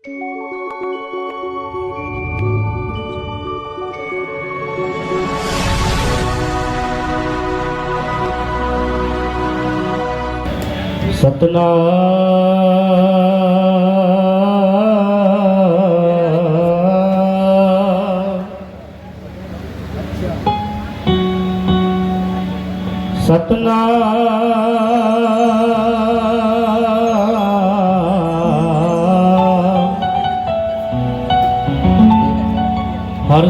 हर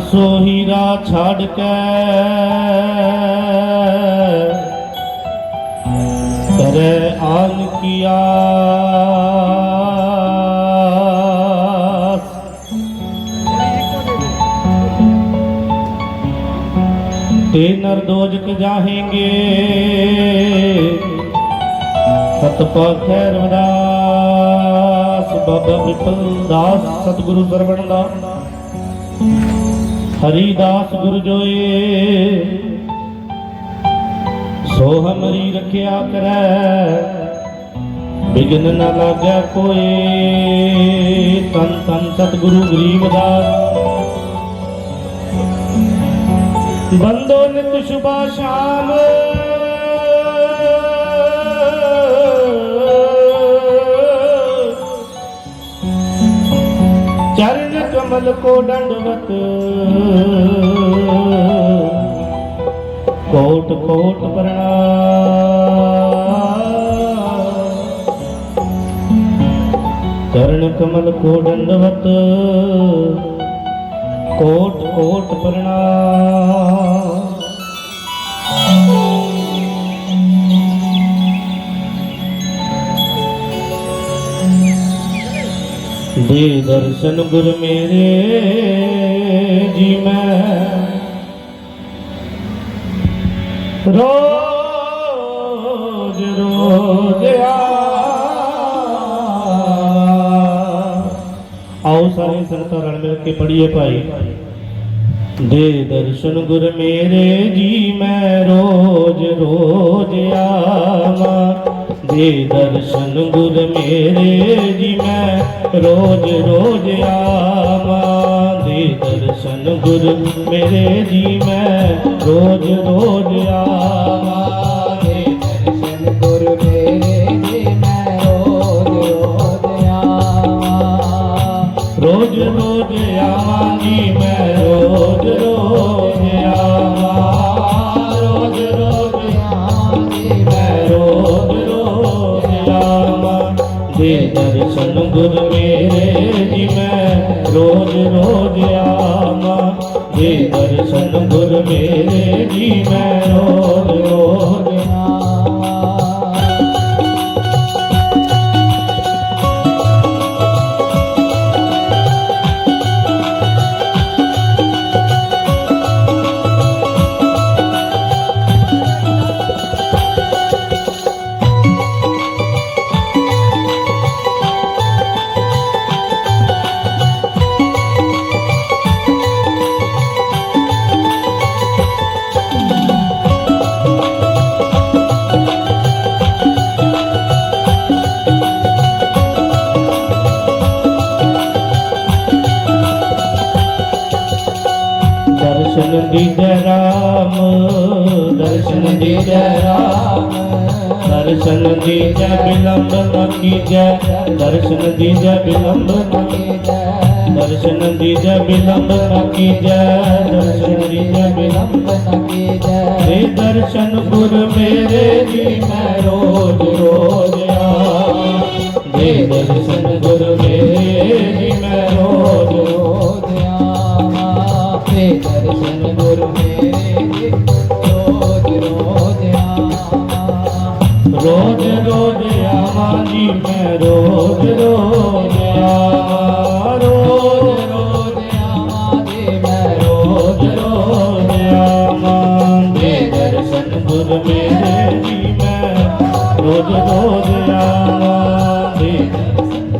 सो हीरा छाड़ के करे आन किया ते नर दोजक जाहेंगे सतपा खैर दास बाबा विपल दास सतगुरु सरवण दास हरिदास गुरु जोए सो हमरी रखिया करे बिघन न लागे कोई तन तन सतगुरु गरीबदास बंदो नित शुभा शाम चरण कमल को दंडवत कोट कोट प्रणाम चरण कमल को दंडवत कोट कोट प्रणाम। दे दर्शन गुरु मेरे जी मैं रोज रोज आओ सारे संता रण मिल के पढ़िए भाई। दे दर्शन गुरु मेरे जी मैं रोज रोज आवा दे दर्शन गुरु मेरे जी मैं रोज रोज आवा दे दर्शन गुरु मेरे जी मैं रोज रोज आवा दे दर्शन गुरु मेरे जी मैं रोज रोज आवा रोज रोज आवा जी मैं रोज रोज आवा रोज रोज आवा जी मैं रोज रोज आवा दे दर्शन गुरु मेरे जी मैं रोज रोज आवा दे दर्शन गुरु मेरे जी मैं रोज रोज आवा। दर्शन दीजय राम दर्शन दीजय राम दर्शन दीजय विलंब न कीजय दर्शन दीजय विलंब न कीजय दर्शन दीजय विलंब न कीजय दर्शन दीजय विलंब न कीजय हे दर्शन गुरु मेरे जी मैं रोज रोज आवा हे दर्शन गुरु मेरे जी मैं रोज रोज आवा हे दर्शन गुरु मेरे रोज रोज आवा रोज रोज आवा जी मैं रोज रोज आवा रोज रोज आवा जी मैं रोज रोज आवा हे दर्शन गुरु मेरे जी मैं रोज रोज आवा हे दर्शन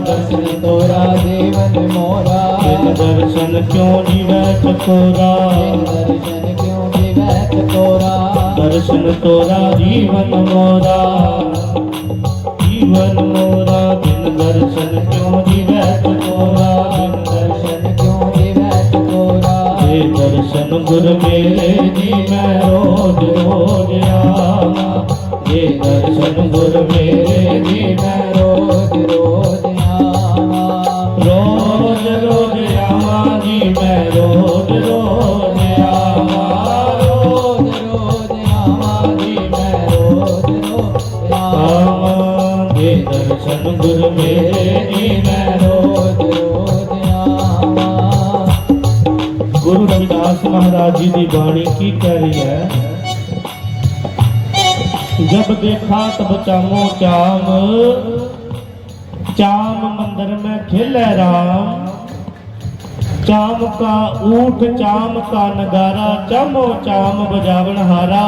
दर्शन तोरा जीवन मोरा। बिन दर्शन क्यों जीवै चकोरा, बिन दर्शन क्यों जीवै चकोरा। दर्शन तोरा जीवन मोरा, जीवन मोरा। बिन दर्शन क्यों जीवै चकोरा, बिन दर्शन क्यों जीवै चकोरा। ये दर्शन गुर मेरे जी मैं रोज रोज आवा, ये दर्शन गुर मेरे जी मैं रोज रोज आवा। रोज रोज आवा जी मैं रोज रोज आवा, रोज रोज आवा जी मैं रोज रोज आवा। ये दर्शन गुर मेरे जी मैं रोज रोज आवा। गुरु रविदास महाराज जी की बाणी की कह रही है, जब देखा तब चामो चाम, चाम मंदिर में खेले राम। चाम का ऊठ चाम का नगारा, चामो चाम बजावन हारा।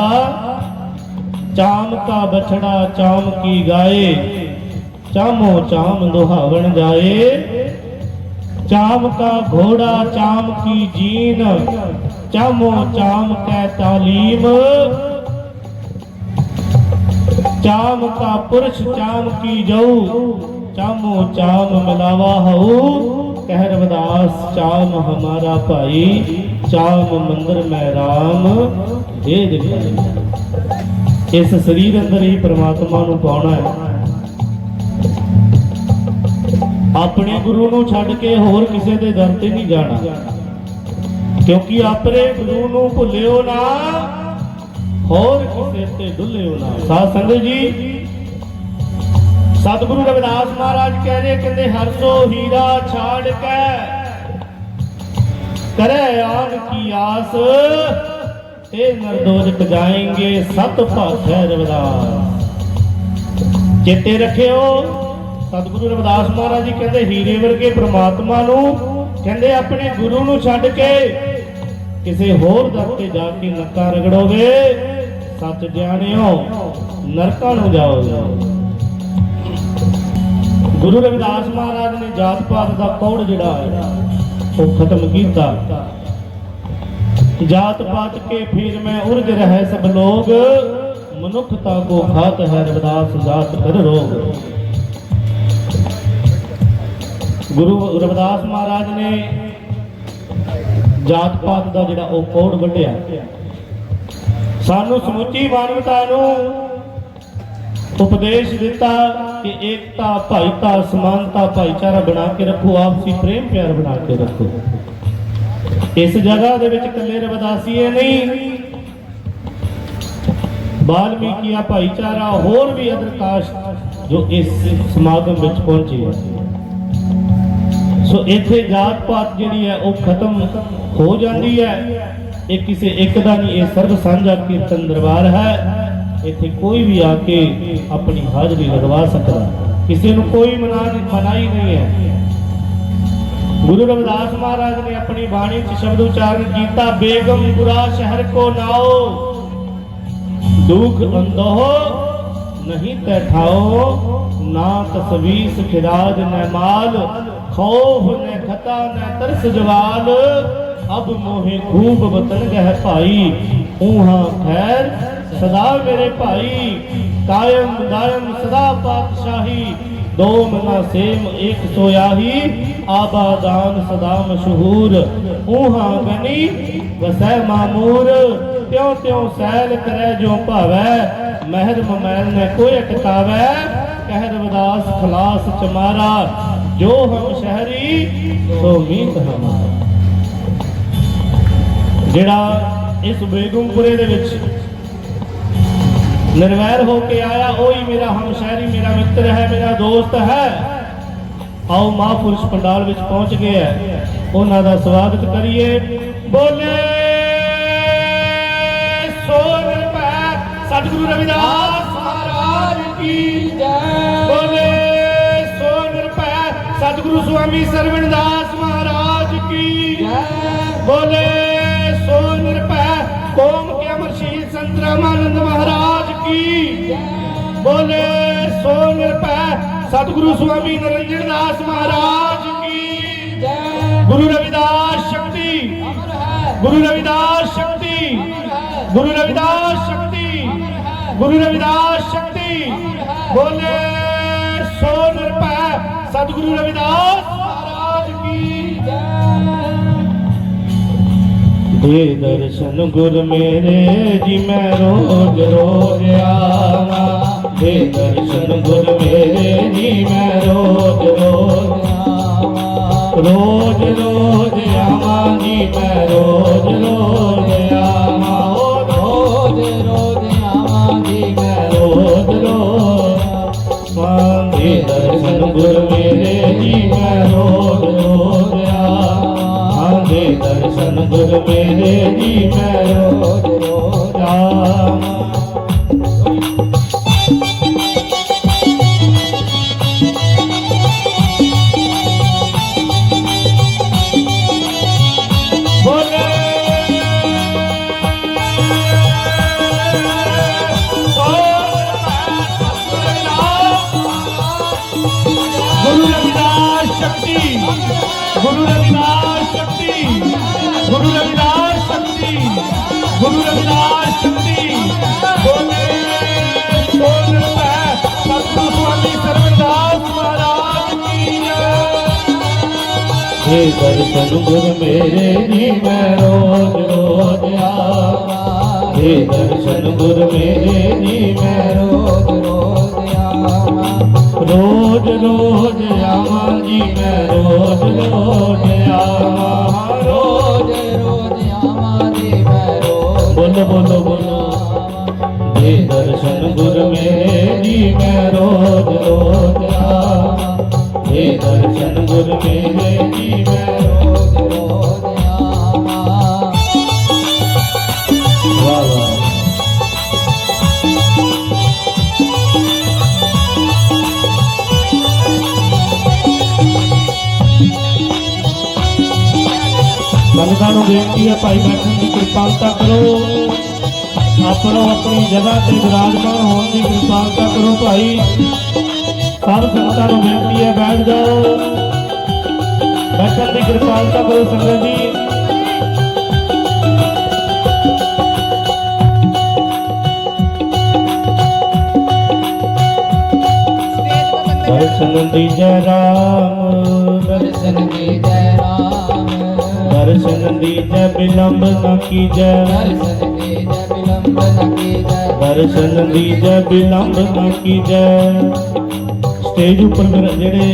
चाम का बछड़ा चाम की गाए, चामो चाम दुहावन जाए। चाम का घोड़ा चाम की जीन, चामो चाम कै तालीम। चाम का पुरुष चाम की जऊ, चामो चाम मिलावा हऊ। कह रविदास चाम हमारा भाई, चाम मंदिर में राम दे दिखाई। इस शरीर अंदर ही परमात्मा नूं पाउणा है। अपने गुरु नूं छड्ड के होर किसे दे दर ते नहीं जाना, क्योंकि अपने गुरु नूं भुल्लिओ ना, होर किसे ते डुल्लिओ ना। साध संगत जी, सतगुरु रविदास महाराज कह रहे, कहते हर सो हीरा छाड़ के करे आग की आस, ते नरदोजक जाएंगे सत भाखै रविदास। चेते रखियो, सतगुरु रविदास महाराज जी कहते हीरे वर्गे परमात्मा नूं कहते अपने गुरु नूं छड्ड के किसी होर दर ते जाके नक्का रगड़ोगे, सच जानियो नरकां नूं जाओगे। गुरु रविदास महाराज ने जात पात का कौड़ जिहड़ा है वो खत्म किया। जात पात के फिर में उर्ज रहे सब लोग, मनुखता को खात है रविदास जात कर रोग। गुरु रविदास महाराज ने जात पात का जिहड़ा वो कौड़ वड्ढिया, सानू समुची मानवता नूं उपदेश दिता कि एकता भाईता समानता भाईचारा बना के रखो, आपसी प्रेम प्यार बना के रखो। इस जगह दे विच कल्ले रविदासीए नहीं, वाल्मीकिया भाईचारा होर भी अदर कास्ट जो इस समागम विच पहुंचे है। सो इत्थे जात पात जिहड़ी है वो खत्म हो जाती है। ये किसी एक दा नहीं, ये सर्व सांझा कीर्तन दरबार है। इत्थे कोई भी आके अपनी हाजरी लगवा सकता, किसी को कोई मनाही नहीं है। गुरु रविदास महाराज ने अपनी बाणी च शब्द उच्चारण किया, बेगमपुरा शहर को नाओ, दुख अंदोह नहीं तैठाओ। ना तस्वीस खिराज न माल, खौफ न खता न तरस जवाल। अब मोहे खूब वतन गह भाई, ऊहा खैर सदा मेरे भाई। कायम दायम सदा पातशाही, दो मना सेम एक सोयाही। आबादान सदा मशहूर, ऊहा गनी वसै मामूर। त्यों त्यों सैल करे जो भावै, महर ममैल ने कोई अटकावै। कह रविदास खलास चमारा, जो हम शहरी सो मीत हमारा। जिहड़ा इस बेगमपुरे दे विच निर्वैर होके आया, वही मेरा हमशहरी, मेरा मित्र है, मेरा दोस्त है। आओ महापुरुष पंडाल विच पहुंच गए हैं, उन्हां दा स्वागत करिए। बोले सो रुपए सतगुरु रविदास महाराज की जय। बोले सो रुपए सतगुरु स्वामी सरवणदास महाराज की जय। बोले सो रुपए कोम के अमरशील संत रामानंद महाराज की। बोले सो निरभै सतगुरु स्वामी निरंजन दास महाराज की जय गुरु रविदास शक्ति अमर है गुरु रविदास शक्ति गुरु रविदास शक्ति गुरु रविदास शक्ति बोले सो निरभै सतगुरु रविदास महाराज की दे दर्शन गुरु मेरे जी मैं रोज रोज आवा दे दर्शन गुरु मेरे जी मैं रोज रोज रोज रोज आवा जी मैं रोज रोज आवा ओ रोज रोज आवा जी मैं रोज रोज स्वामी दर्शन गुरु मेरे जी मैं रोज रोज आवा दे दर्शन गुरु मेरे जी मैं रोज रोज आवा बोले गुरु रविदास शक्ति गुरु रविदास शक्ति गुरु रविदास शक्ति गुरु रविदास शक्ति बोले सो निरभै सतगुरु स्वामी सर्वदास महाराज की जय। हे दर्शन गुरु मेरे जी मैं रोज रोज आवा हे दर्शन गुरु मेरे जी मैं रोज रोज आवा रोज रोज आवा जी मैं रोज रोज आवा रोज रोज आवा जी मैं रोज बोलो बोलो बोलो हे दर्शन गुरु मेरे जी मैं रोज रोज आवा हे दर्शन गुरु मेरे जी मैं रोज रोज आवा वाह वाह संगतां नूं बेनती है भाई बैठण की कृपालता करो आपनो अपनी जगह ते विराजमान होने की कृपालता करो भाई सब संगतां नूं बेनती है बैठ जाओ बैठण की कृपालता करो संगत जी दर्शन दीजै राम दर्शन दीजै राम दर्शन दीजै विलंब न कीजै दर्शन दीजै विलंब न कीजै दर्शन दीजै विलंब न कीजै स्टेज उपर मेरे जेड़े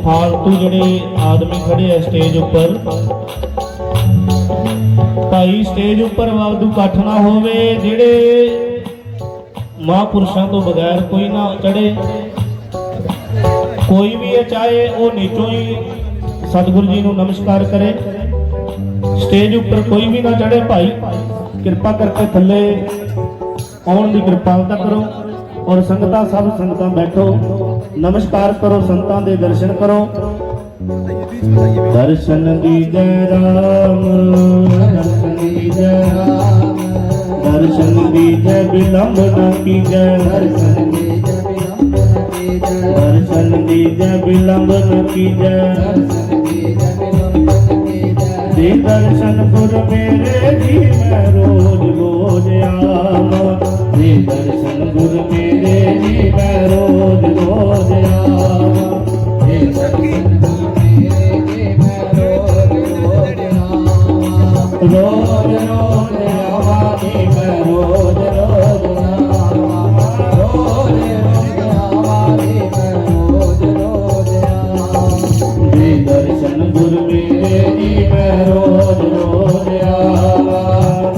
फालतू जेड़े आदमी खड़े है स्टेज उपर भाई स्टेज उपर वाधू इकट्ठ ना होवे जेड़े महापुरुषों तो बगैर कोई ना चढ़े कोई भी है चाहे वो नीचों ही सतगुरु जी नूं नमस्कार करे स्टेज उपर कोई भी ना चढ़े भाई कृपा करके थले आउण दी कृपालता करो और संगतां सब संगतां बैठो नमस्कार करो संतां दे दर्शन करो दर्शन दीजै राम दर्शन दीजै राम दर्शन दीजै विलंब न कीजै दर्शन दीजै विलंब न कीजै दर्शन दीजै विलंब न कीजै दर्शन दीजै विलंब न कीजै दे दर्शन गुरु मेरे जी मैं रोज रोज आवा दे दर्शन गुरु मेरे जी मैं रोज रोज आवा हे दर्शन गुरु मेरे जी मैं रोज रोज आवा रोज रोज आवा जी मैं रोज रोज आवा रोज रोज आवा जी मैं रोज रोज आवा दे दर्शन गुरु मेरे जी मैं रोज रोज आवा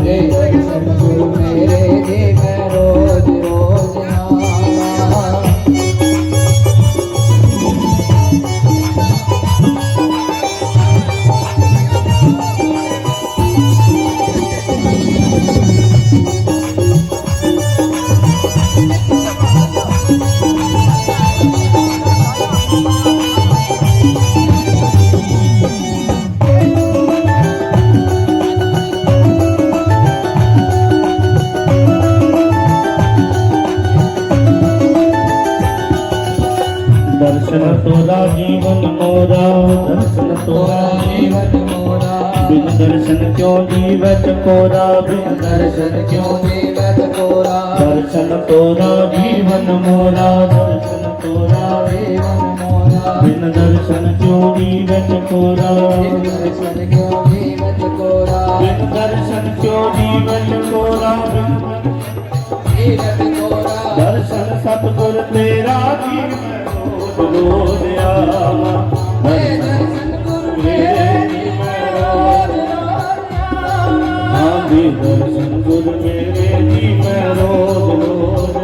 हे दर्शन गुरु मेरे जी मैं रोज रोज आवा मोरा दर्शन तोरा जीवन मोरा बिन दर्शन क्यों जीवत कोरा बिन दर्शन क्यों जीवत कोरा दर्शन तोरा जीवन मोरा दर्शन तोरा जीवन मोरा बिन दर्शन क्यों जीवत कोरा दर्शन क्यों जीवत कोरा बिन दर्शन क्यों जीवत कोरा जीवत कोरा दर्शन सतगुर तेरा जी मैं रोज रोज आवा दर्शन दर्शन गुरु मेरे मेरे जी मैं रोज हाँ भी दर्शन गुरु मेरे जी मैं रोज रोज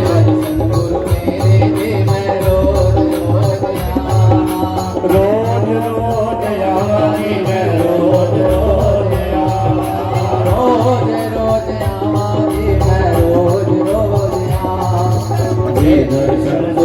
दर्शन गुरु मेरे जी मैं रोज रोज आवा रोज रोज आवा जी मैं रोज रोज आवा रोज रोज आवा जी मैं रोज रोज आवा हे दर्शन